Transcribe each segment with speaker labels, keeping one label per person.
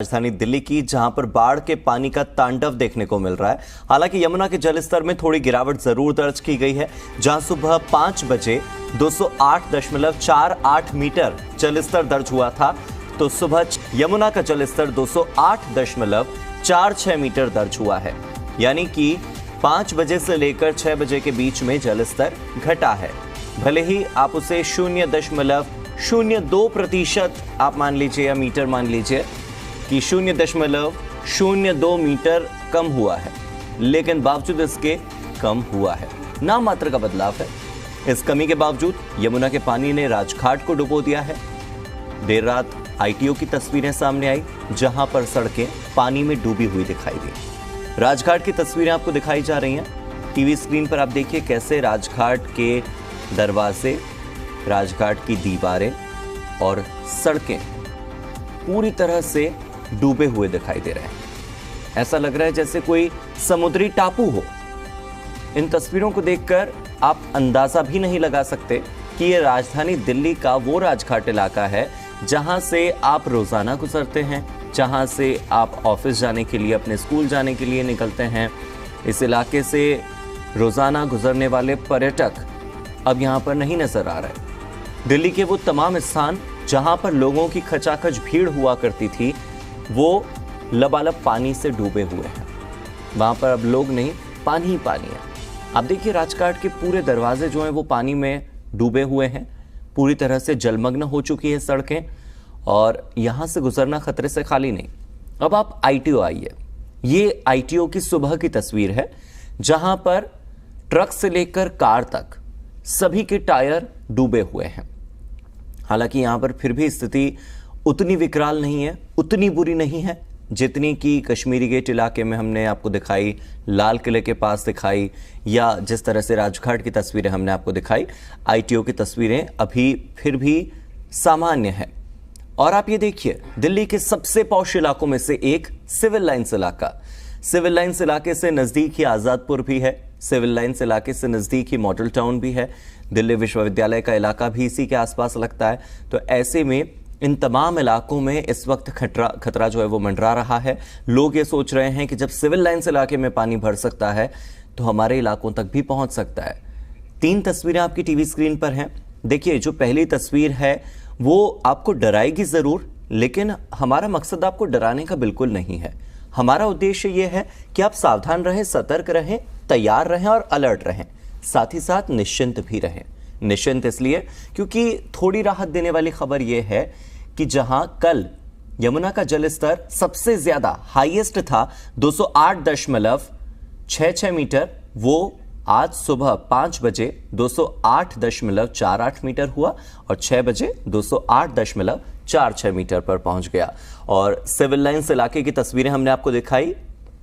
Speaker 1: राजधानी दिल्ली की, जहां पर बाढ़ के पानी का तांडव देखने को मिल रहा है। हालांकि यमुना के जलस्तर में थोड़ी गिरावट जरूर दर्ज की गई है, जहां सुबह 5 बजे 208.48 मीटर जलस्तर दर्ज हुआ था, तो सुबह यमुना का जलस्तर 208.46 मीटर दर्ज हुआ है। यानी कि 5 बजे से लेकर 6 बजे के बीच में जलस्तर घटा है। भले ही आप उसे 0.02% आप मान लीजिए या मीटर मान लीजिए कि 0.02 मीटर कम हुआ है, लेकिन बावजूद इसके कम हुआ है, नाम मात्र का बदलाव है। इस कमी के बावजूद यमुना के पानी ने राजघाट को डुबो दिया है। देर रात आईटीओ की तस्वीरें सामने आई, जहां पर सड़कें पानी में डूबी हुई दिखाई दी। राजघाट की तस्वीरें आपको दिखाई जा रही हैं टीवी स्क्रीन पर। आप देखिए कैसे राजघाट के दरवाजे, राजघाट की दीवारें और सड़कें पूरी तरह से डूबे हुए दिखाई दे रहे हैं। ऐसा लग रहा है जैसे कोई समुद्री टापू हो। इन तस्वीरों को देखकर आप अंदाजा भी नहीं लगा सकते कि यह राजधानी दिल्ली का वो राजघाट इलाका है जहां से आप रोजाना गुजरते हैं, जहां से आप ऑफिस जाने के लिए, अपने स्कूल जाने के लिए निकलते हैं। इस इलाके से रोजाना गुजरने वाले पर्यटक अब यहां पर नहीं नजर आ रहे। दिल्ली के वो तमाम स्थान जहां पर लोगों की खचाखच भीड़ हुआ करती थी, वो लबालब पानी से डूबे हुए हैं। वहां पर अब लोग नहीं, पानी ही पानी है। आप देखिए राजघाट के पूरे दरवाजे जो हैं वो पानी में डूबे हुए हैं, पूरी तरह से जलमग्न हो चुकी है सड़कें, और यहां से गुजरना खतरे से खाली नहीं। अब आप आईटीओ आइए। ये आईटीओ की सुबह की तस्वीर है, जहां पर ट्रक से लेकर कार तक सभी के टायर डूबे हुए हैं। हालांकि यहां पर फिर भी स्थिति उतनी विकराल नहीं है, उतनी बुरी नहीं है जितनी कि कश्मीरी गेट इलाके में हमने आपको दिखाई, लाल किले के पास दिखाई, या जिस तरह से राजघाट की तस्वीरें हमने आपको दिखाई। आईटीओ की तस्वीरें अभी फिर भी सामान्य है। और आप ये देखिए, दिल्ली के सबसे पॉश इलाकों में से एक सिविल लाइंस इलाका। सिविल लाइंस इलाके से नजदीक ही आजादपुर भी है, सिविल लाइंस इलाके से नजदीक ही मॉडल टाउन भी है, दिल्ली विश्वविद्यालय का इलाका भी इसी के आसपास लगता है। तो ऐसे में इन तमाम इलाकों में इस वक्त खतरा जो है वो मंडरा रहा है। लोग ये सोच रहे हैं कि जब सिविल लाइंस इलाके में पानी भर सकता है तो हमारे इलाकों तक भी पहुंच सकता है। 3 तस्वीरें आपकी टीवी स्क्रीन पर हैं। देखिए, जो पहली तस्वीर है वो आपको डराएगी जरूर, लेकिन हमारा मकसद आपको डराने का बिल्कुल नहीं है। हमारा उद्देश्य यह है कि आप सावधान रहें, सतर्क रहें, तैयार रहें और अलर्ट रहें, साथ ही साथ निश्चिंत भी रहें। निश्चिंत इसलिए क्योंककि थोड़ी राहत देने वाली खबर यह है कि जहां कल यमुना का जलस्तर सबसे ज्यादा हाईएस्ट था 208.66 मीटर, वो आज सुबह 5 बजे 208.48 मीटर हुआ और 6 बजे 208.46 मीटर पर पहुंच गया। और सिविल लाइंस इलाके की तस्वीरें हमने आपको दिखाई।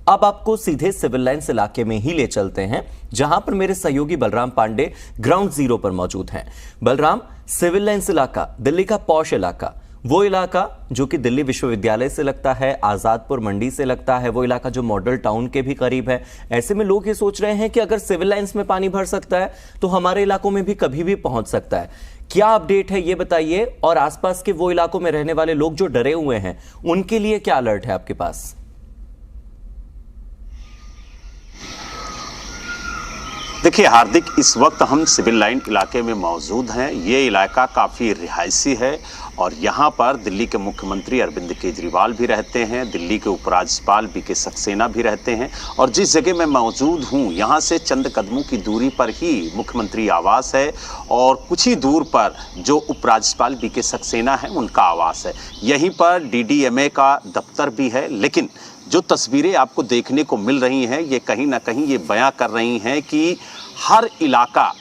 Speaker 1: अब आपको सीधे सिविल लाइंस इलाके में ही ले चलते हैं, जहां पर मेरे सहयोगी बलराम पांडे ग्राउंड जीरो पर मौजूद हैं। बलराम, सिविल लाइंस इलाका दिल्ली का पॉश इलाका, वो इलाका जो कि दिल्ली विश्वविद्यालय से लगता है, आजादपुर मंडी से लगता है, वो इलाका जो मॉडल टाउन के भी करीब है। ऐसे में लोग ये सोच रहे हैं कि अगर सिविल लाइंस में पानी भर सकता है तो हमारे इलाकों में भी कभी भी पहुंच सकता है। क्या अपडेट है ये बताइए, और आसपास के वो इलाकों में रहने वाले लोग जो डरे हुए हैं उनके लिए क्या अलर्ट है आपके पास?
Speaker 2: देखिए हार्दिक, इस वक्त हम सिविल लाइन इलाके में मौजूद हैं। ये इलाका काफ़ी रिहायशी है और यहाँ पर दिल्ली के मुख्यमंत्री अरविंद केजरीवाल भी रहते हैं, दिल्ली के उपराज्यपाल बीके सक्सेना भी रहते हैं, और जिस जगह मैं मौजूद हूँ यहाँ से चंद कदमों की दूरी पर ही मुख्यमंत्री आवास है और कुछ ही दूर पर जो उपराज्यपाल बीके सक्सेना है उनका आवास है। यहीं पर DDMA का दफ्तर भी है। लेकिन जो तस्वीरें आपको देखने को मिल रही हैं ये कहीं ना कहीं ये बयां कर रही हैं कि हर इलाका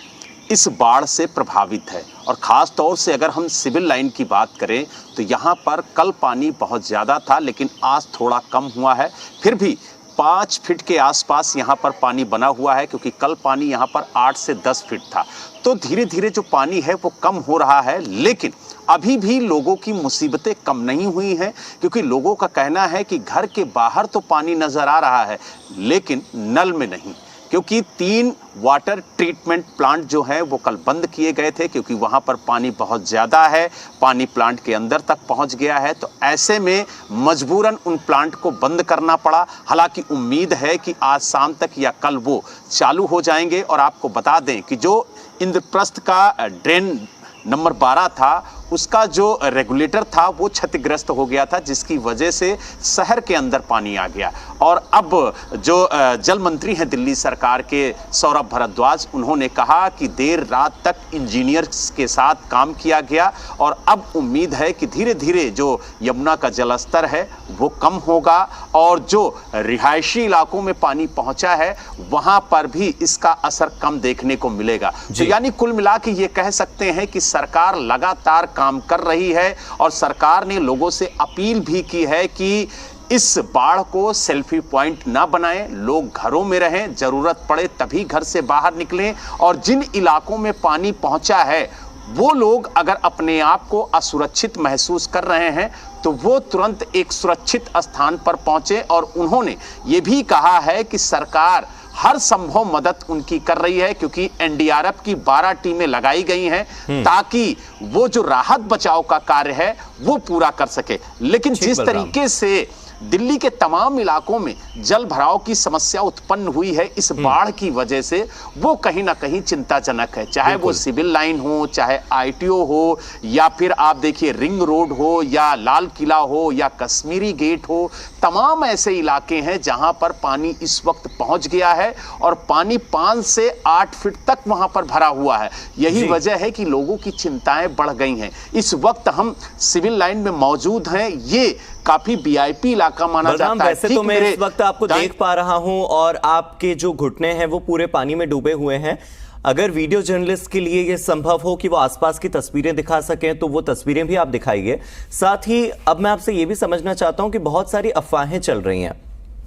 Speaker 2: इस बाढ़ से प्रभावित है। और ख़ास तौर से अगर हम सिविल लाइन की बात करें तो यहाँ पर कल पानी बहुत ज़्यादा था, लेकिन आज थोड़ा कम हुआ है। फिर भी 5 फीट के आसपास यहाँ पर पानी बना हुआ है, क्योंकि कल पानी यहाँ पर 8 से 10 फीट था। तो धीरे धीरे जो पानी है वो कम हो रहा है, लेकिन अभी भी लोगों की मुसीबतें कम नहीं हुई हैं, क्योंकि लोगों का कहना है कि घर के बाहर तो पानी नज़र आ रहा है लेकिन नल में नहीं। क्योंकि 3 वाटर ट्रीटमेंट प्लांट जो है वो कल बंद किए गए थे, क्योंकि वहां पर पानी बहुत ज़्यादा है, पानी प्लांट के अंदर तक पहुंच गया है। तो ऐसे में मजबूरन उन प्लांट को बंद करना पड़ा। हालांकि उम्मीद है कि आज शाम तक या कल वो चालू हो जाएंगे। और आपको बता दें कि जो इंद्रप्रस्थ का ड्रेन नंबर 12 था, उसका जो रेगुलेटर था वो क्षतिग्रस्त हो गया था, जिसकी वजह से शहर के अंदर पानी आ गया। और अब जो जल मंत्री हैं दिल्ली सरकार के सौरभ भारद्वाज, उन्होंने कहा कि देर रात तक इंजीनियर्स के साथ काम किया गया और अब उम्मीद है कि धीरे धीरे जो यमुना का जलस्तर है वो कम होगा और जो रिहायशी इलाकों में पानी पहुंचा है वहां पर भी इसका असर कम देखने को मिलेगा। तो यानी कुल मिला के ये कह सकते हैं कि सरकार लगातार काम कर रही है और सरकार ने लोगों से अपील भी की है कि इस बाढ़ को सेल्फी पॉइंट ना बनाएं, लोग घरों में रहें, जरूरत पड़े तभी घर से बाहर निकलें। और जिन इलाकों में पानी पहुंचा है वो लोग अगर अपने आप को असुरक्षित महसूस कर रहे हैं तो वो तुरंत एक सुरक्षित स्थान पर पहुंचे। और उन्होंने ये भी कहा है कि सरकार हर संभव मदद उनकी कर रही है, क्योंकि एनडीआरएफ की 12 टीमें लगाई गई हैं ताकि वो जो राहत बचाव का कार्य है वो पूरा कर सके। लेकिन जिस तरीके से दिल्ली के तमाम इलाकों में जल भराव की समस्या उत्पन्न हुई है इस बाढ़ की वजह से, वो कहीं ना कहीं चिंताजनक है। चाहे वो सिविल लाइन हो, चाहे आईटीओ हो, या फिर आप देखिए रिंग रोड हो, या लाल किला हो, या कश्मीरी गेट हो, तमाम ऐसे इलाके हैं जहां पर पानी इस वक्त पहुंच गया है और पानी 5 से 8 फीट तक वहां पर भरा हुआ है। यही वजह है कि लोगों की चिंताएं बढ़ गई हैं। इस वक्त हम सिविल लाइन में मौजूद हैं, ये काफी वीआईपी इलाका माना जाता है।
Speaker 1: वैसे तो मैं इस वक्त आपको देख पा रहा हूं और आपके जो घुटने हैं वो पूरे पानी में डूबे हुए हैं। अगर वीडियो जर्नलिस्ट के लिए यह संभव हो कि वो आसपास की तस्वीरें दिखा सकें तो वो तस्वीरें भी आप दिखाइए। साथ ही अब मैं आपसे ये भी समझना चाहता हूं कि बहुत सारी अफवाहें चल रही हैं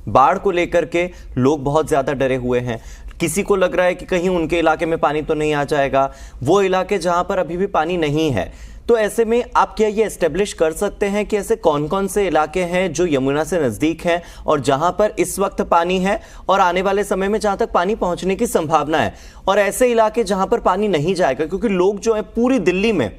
Speaker 1: बाढ़ को लेकर के, लोग बहुत ज्यादा डरे हुए हैं। किसी को लग रहा है कि कहीं उनके इलाके में पानी तो नहीं आ जाएगा, वो इलाके जहां पर अभी भी पानी नहीं है। तो ऐसे में आप क्या ये एस्टेब्लिश कर सकते हैं कि ऐसे कौन कौन से इलाके हैं जो यमुना से नजदीक हैं और जहां पर इस वक्त पानी है और आने वाले समय में जहां तक पानी पहुंचने की संभावना है, और ऐसे इलाके जहां पर पानी नहीं जाएगा? क्योंकि लोग जो है पूरी दिल्ली में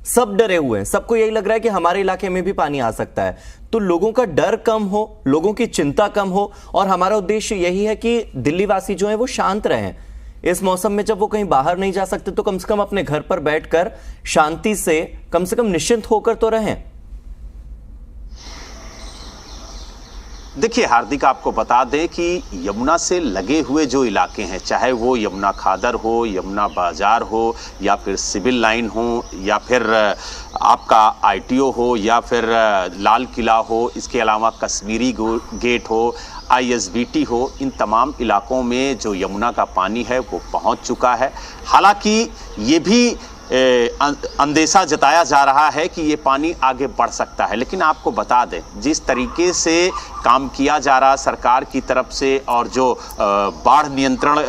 Speaker 1: सब डरे हुए हैं, सबको यही लग रहा है कि हमारे इलाके में भी पानी आ सकता है। तो लोगों का डर कम हो, लोगों की चिंता कम हो, और हमारा उद्देश्य यही है कि दिल्ली वासी जो है वो शांत रहें। इस मौसम में जब वो कहीं बाहर नहीं जा सकते तो कम से कम अपने घर पर बैठकर शांति से कम निश्चिंत होकर तो रहें।
Speaker 2: देखिए हार्दिक, आपको बता दें कि यमुना से लगे हुए जो इलाके हैं, चाहे वो यमुना खादर हो, यमुना बाजार हो, या फिर सिविल लाइन हो, या फिर आपका आईटीओ हो, या फिर लाल किला हो, इसके अलावा कश्मीरी गेट हो, आईएसबीटी हो, इन तमाम इलाकों में जो यमुना का पानी है वो पहुंच चुका है। हालांकि ये भी अंदेशा जताया जा रहा है कि ये पानी आगे बढ़ सकता है, लेकिन आपको बता दें जिस तरीके से काम किया जा रहा सरकार की तरफ से और जो बाढ़ नियंत्रण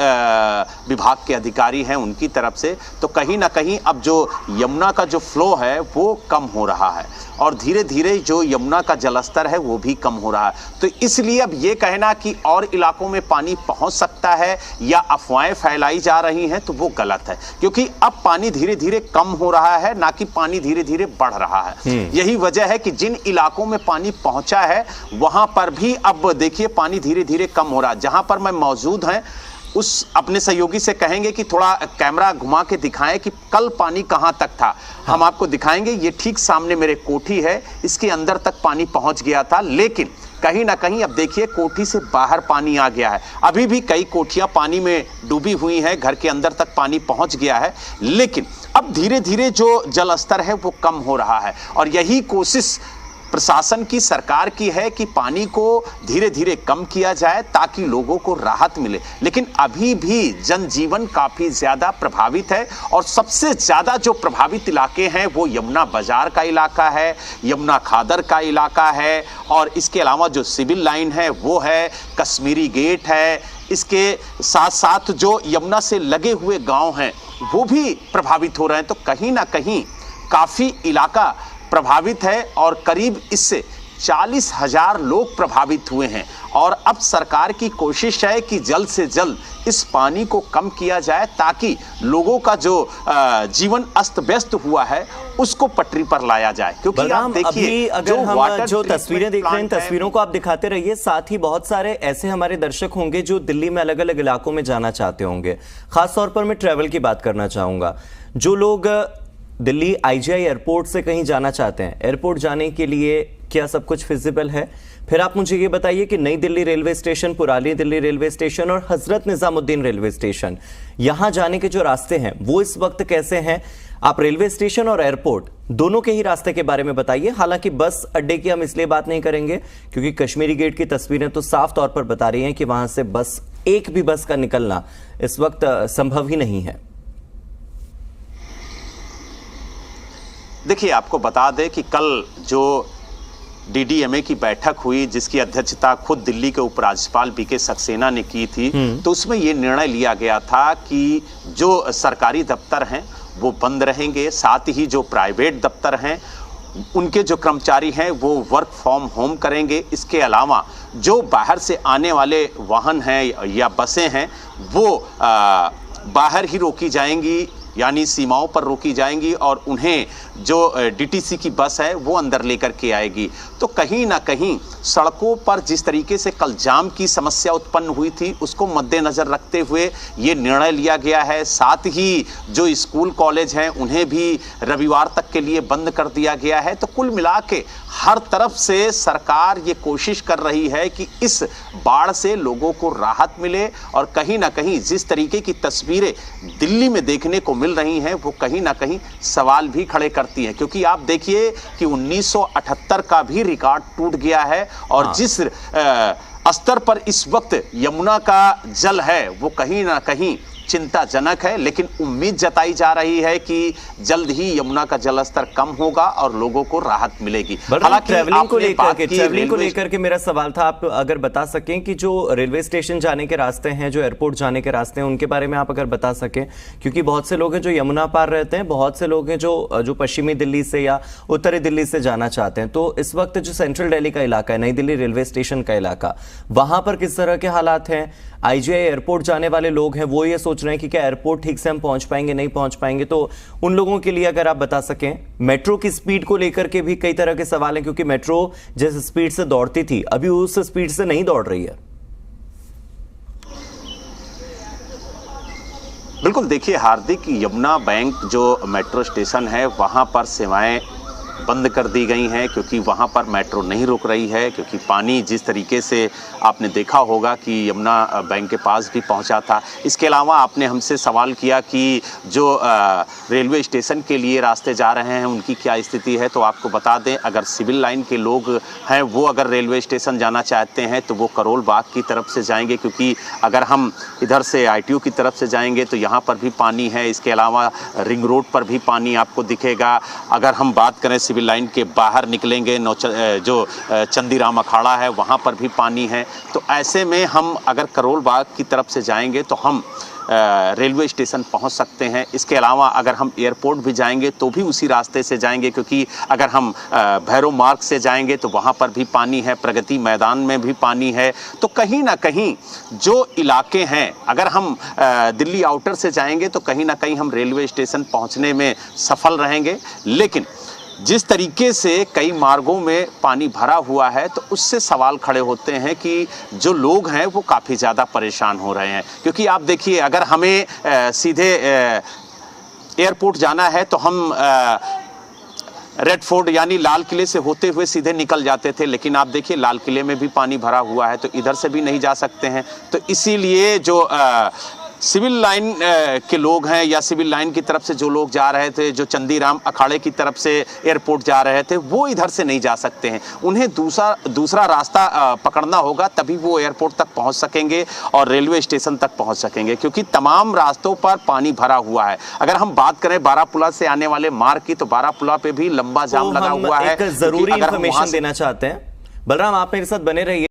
Speaker 2: विभाग के अधिकारी हैं उनकी तरफ से, तो कहीं ना कहीं अब जो यमुना का जो फ्लो है वो कम हो रहा है और धीरे धीरे जो यमुना का जलस्तर है वो भी कम हो रहा है। तो इसलिए अब ये कहना कि और इलाकों में पानी पहुंच सकता है या अफवाहें फैलाई जा रही हैं तो वो गलत है, क्योंकि अब पानी धीरे धीरे कम हो रहा है, ना कि पानी धीरे धीरे बढ़ रहा है। यही वजह है कि जिन इलाकों में पानी पहुंचा है वहां पर भी अब देखिए पानी धीरे धीरे कम हो रहा है। जहां पर मैं मौजूद हैं उस अपने सहयोगी से कहेंगे कि थोड़ा कैमरा घुमा के दिखाएं कि कल पानी कहां तक था। हम आपको दिखाएंगे, ये ठीक सामने मेरे कोठी है, इसके अंदर तक पानी पहुंच गया था, लेकिन कहीं ना कहीं अब देखिए कोठी से बाहर पानी आ गया है। अभी भी कई कोठियां पानी में डूबी हुई हैं, घर के अंदर तक पानी पहुंच गया है, लेकिन अब धीरे धीरे जो जल स्तर है वो कम हो रहा है। और यही कोशिश प्रशासन की, सरकार की है कि पानी को धीरे धीरे कम किया जाए ताकि लोगों को राहत मिले। लेकिन अभी भी जनजीवन काफी ज्यादा प्रभावित है और सबसे ज्यादा जो प्रभावित इलाके हैं वो यमुना बाजार का इलाका है, यमुना खादर का इलाका है, और इसके अलावा जो सिविल लाइन है वो है, कश्मीरी गेट है, इसके साथ साथ जो यमुना से लगे हुए गांव हैं वो भी प्रभावित हो रहे हैं। तो कहीं ना कहीं काफी इलाका प्रभावित है और करीब इससे 40,000 लोग प्रभावित हुए हैं और अब सरकार की कोशिश है कि जल्द से जल्द इस पानी को कम किया जाए ताकि लोगों का जो जीवन अस्त व्यस्त हुआ है उसको पटरी पर लाया जाए। क्योंकि आप देखिए
Speaker 1: अगर हम जो तस्वीरें देख रहे हैं, तस्वीरों को आप दिखाते रहिए, साथ ही बहुत सारे ऐसे हमारे दर्शक होंगे जो दिल्ली में अलग अलग इलाकों में जाना चाहते होंगे। खासतौर पर मैं ट्रैवल की बात करना चाहूंगा। जो लोग दिल्ली IGI एयरपोर्ट से कहीं जाना चाहते हैं, एयरपोर्ट जाने के लिए क्या सब कुछ फिजिबल है? फिर आप मुझे ये बताइए कि नई दिल्ली रेलवे स्टेशन, पुरानी दिल्ली रेलवे स्टेशन और हजरत निजामुद्दीन रेलवे स्टेशन, यहां जाने के जो रास्ते हैं वो इस वक्त कैसे हैं? आप रेलवे स्टेशन और एयरपोर्ट दोनों के ही रास्ते के बारे में बताइए। हालांकि बस अड्डे की हम इसलिए बात नहीं करेंगे क्योंकि कश्मीरी गेट की तस्वीरें तो साफ तौर पर बता रही हैं कि वहां से बस, एक भी बस का निकलना इस वक्त संभव ही नहीं है।
Speaker 2: देखिए, आपको बता दें कि कल जो DDMA की बैठक हुई जिसकी अध्यक्षता खुद दिल्ली के उपराज्यपाल BK सक्सेना ने की थी, तो उसमें यह निर्णय लिया गया था कि जो सरकारी दफ्तर हैं वो बंद रहेंगे, साथ ही जो प्राइवेट दफ्तर हैं उनके जो कर्मचारी हैं वो वर्क फ्रॉम होम करेंगे। इसके अलावा जो बाहर से आने वाले वाहन हैं या बसें हैं वो बाहर ही रोकी जाएंगी, यानी सीमाओं पर रोकी जाएंगी और उन्हें जो DTC की बस है वो अंदर लेकर के आएगी। तो कहीं ना कहीं सड़कों पर जिस तरीके से कल जाम की समस्या उत्पन्न हुई थी उसको मद्देनजर रखते हुए ये निर्णय लिया गया है। साथ ही जो स्कूल कॉलेज हैं उन्हें भी रविवार तक के लिए बंद कर दिया गया है। तो कुल मिला के हर तरफ से सरकार ये कोशिश कर रही है कि इस बाढ़ से लोगों को राहत मिले और कहीं ना कहीं जिस तरीके की तस्वीरें दिल्ली में देखने को मिल रही हैं वो कहीं ना कहीं सवाल भी खड़े करती हैं। क्योंकि आप देखिए कि 1978 का भी रिकॉर्ड टूट गया है और जिस स्तर पर इस वक्त यमुना का जल है वो कहीं ना कहीं चिंताजनक है, लेकिन उम्मीद जताई जा रही है कि जल्द ही यमुना का जलस्तर कम होगा और लोगों को राहत मिलेगी।
Speaker 1: हालांकि ट्रैवलिंग को लेकर के मेरा सवाल था, आप अगर बता सकें कि जो रेलवे स्टेशन जाने के रास्ते हैं, जो एयरपोर्ट जाने के रास्ते हैं, उनके बारे में आप अगर बता सकें, क्योंकि बहुत से लोग हैं जो यमुना पार रहते हैं, बहुत से लोग हैं जो पश्चिमी दिल्ली से या उत्तरी दिल्ली से जाना चाहते हैं। तो इस वक्त जो सेंट्रल दिल्ली का इलाका है, नई दिल्ली रेलवे स्टेशन का इलाका, वहां पर किस तरह के हालात हैं? IGI एयरपोर्ट जाने वाले लोग हैं वो ये सोच रहे हैं कि क्या एयरपोर्ट ठीक से हम पहुंच पाएंगे, नहीं पहुंच पाएंगे। तो उन लोगों के लिए अगर आप बता सकें, मेट्रो की स्पीड को लेकर के भी कई तरह के सवाल हैं, क्योंकि मेट्रो जिस स्पीड से दौड़ती थी अभी उस स्पीड से नहीं दौड़ रही है।
Speaker 2: बिल्कुल, देखिए हार्दिक, यमुना बैंक जो मेट्रो स्टेशन है वहां पर सेवाएं बंद कर दी गई हैं क्योंकि वहां पर मेट्रो नहीं रुक रही है। क्योंकि पानी जिस तरीके से आपने देखा होगा कि यमुना बैंक के पास भी पहुंचा था। इसके अलावा आपने हमसे सवाल किया कि जो रेलवे स्टेशन के लिए रास्ते जा रहे हैं उनकी क्या स्थिति है। तो आपको बता दें, अगर सिविल लाइन के लोग हैं वो अगर रेलवे स्टेशन जाना चाहते हैं तो वो करोल बाग की तरफ से जाएंगे, क्योंकि अगर हम इधर से ITO की तरफ से जाएंगे तो यहाँ पर भी पानी है। इसके अलावा रिंग रोड पर भी पानी आपको दिखेगा। अगर हम बात करें सिविल लाइन के बाहर निकलेंगे, जो चंदीराम अखाड़ा है वहाँ पर भी पानी है। तो ऐसे में हम अगर करोल बाग की तरफ से जाएंगे तो हम रेलवे स्टेशन पहुंच सकते हैं। इसके अलावा अगर हम एयरपोर्ट भी जाएंगे तो भी उसी रास्ते से जाएंगे, क्योंकि अगर हम भैरव मार्ग से जाएंगे तो वहाँ पर भी पानी है, प्रगति मैदान में भी पानी है। तो कहीं ना कहीं जो इलाके हैं, अगर हम दिल्ली आउटर से जाएंगे तो कहीं ना कहीं हम रेलवे स्टेशन पहुँचने में सफल रहेंगे। लेकिन जिस तरीके से कई मार्गों में पानी भरा हुआ है तो उससे सवाल खड़े होते हैं कि जो लोग हैं वो काफ़ी ज़्यादा परेशान हो रहे हैं। क्योंकि आप देखिए, अगर हमें सीधे एयरपोर्ट जाना है तो हम रेड फोर्ट यानी लाल किले से होते हुए सीधे निकल जाते थे, लेकिन आप देखिए लाल किले में भी पानी भरा हुआ है तो इधर से भी नहीं जा सकते हैं। तो इसीलिए जो सिविल लाइन के लोग हैं या सिविल लाइन की तरफ से जो लोग जा रहे थे, जो चंदीराम अखाड़े की तरफ से एयरपोर्ट जा रहे थे, वो इधर से नहीं जा सकते हैं। उन्हें दूसरा रास्ता पकड़ना होगा, तभी वो एयरपोर्ट तक पहुंच सकेंगे और रेलवे स्टेशन तक पहुंच सकेंगे, क्योंकि तमाम रास्तों पर पानी भरा हुआ है। अगर हम बात करें बारापुला से आने वाले मार्ग की, तो बारापुला पे भी लंबा जाम लगा हुआ है।
Speaker 1: जरूरी इंफॉर्मेशन देना चाहते हैं बलराम, आप मेरे साथ बने रहिए।